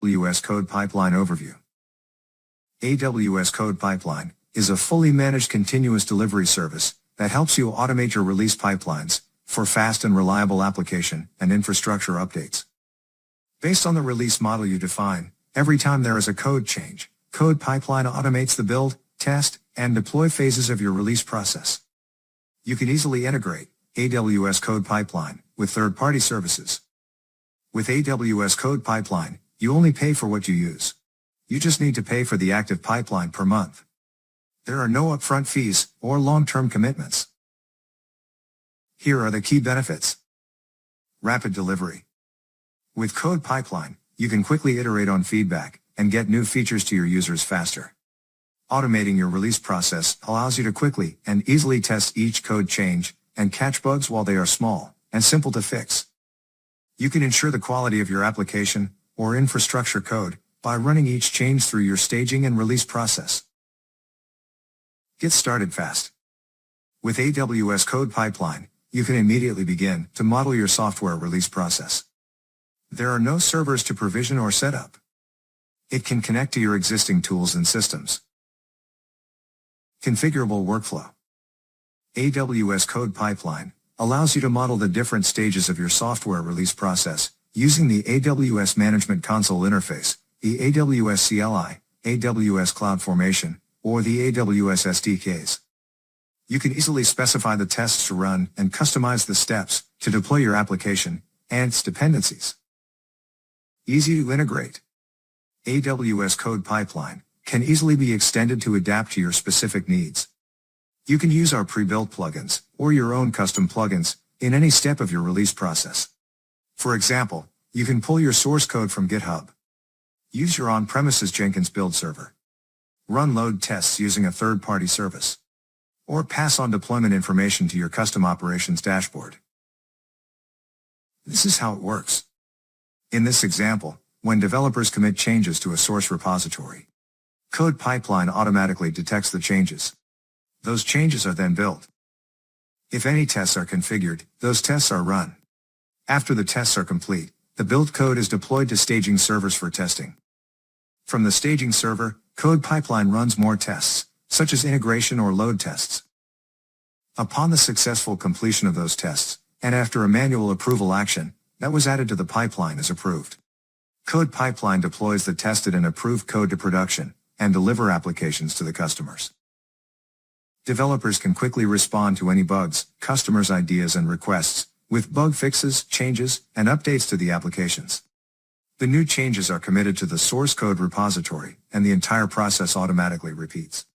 AWS CodePipeline Overview. AWS CodePipeline is a fully managed continuous delivery service that helps you automate your release pipelines for fast and reliable application and infrastructure updates. Based on the release model you define, every time there is a code change, CodePipeline automates the build, test, and deploy phases of your release process. You can easily integrate AWS CodePipeline with third-party services. With AWS CodePipeline, you only pay for what you use. You just need to pay for the active pipeline per month. There are no upfront fees or long-term commitments. Here are the key benefits. Rapid delivery. With CodePipeline, you can quickly iterate on feedback and get new features to your users faster. Automating your release process allows you to quickly and easily test each code change and catch bugs while they are small and simple to fix. You can ensure the quality of your application or infrastructure code by running each change through your staging and release process. Get started fast. With AWS CodePipeline, you can immediately begin to model your software release process. There are no servers to provision or set up. It can connect to your existing tools and systems. Configurable workflow. AWS CodePipeline allows you to model the different stages of your software release process using the AWS Management Console interface, the AWS CLI, AWS CloudFormation, or the AWS SDKs. You can easily specify the tests to run and customize the steps to deploy your application and its dependencies. Easy to integrate. AWS CodePipeline can easily be extended to adapt to your specific needs. You can use our pre-built plugins or your own custom plugins in any step of your release process. For example, you can pull your source code from GitHub. Use your on-premises Jenkins build server. Run load tests using a third-party service. Or pass on deployment information to your custom operations dashboard. This is how it works. In this example, when developers commit changes to a source repository, CodePipeline automatically detects the changes. Those changes are then built. If any tests are configured, those tests are run. After the tests are complete, the built code is deployed to staging servers for testing. From the staging server, CodePipeline runs more tests, such as integration or load tests. Upon the successful completion of those tests, and after a manual approval action that was added to the pipeline is approved, CodePipeline deploys the tested and approved code to production and deliver applications to the customers. Developers can quickly respond to any bugs, customers' ideas and requests, with bug fixes, changes, and updates to the applications. The new changes are committed to the source code repository, and the entire process automatically repeats.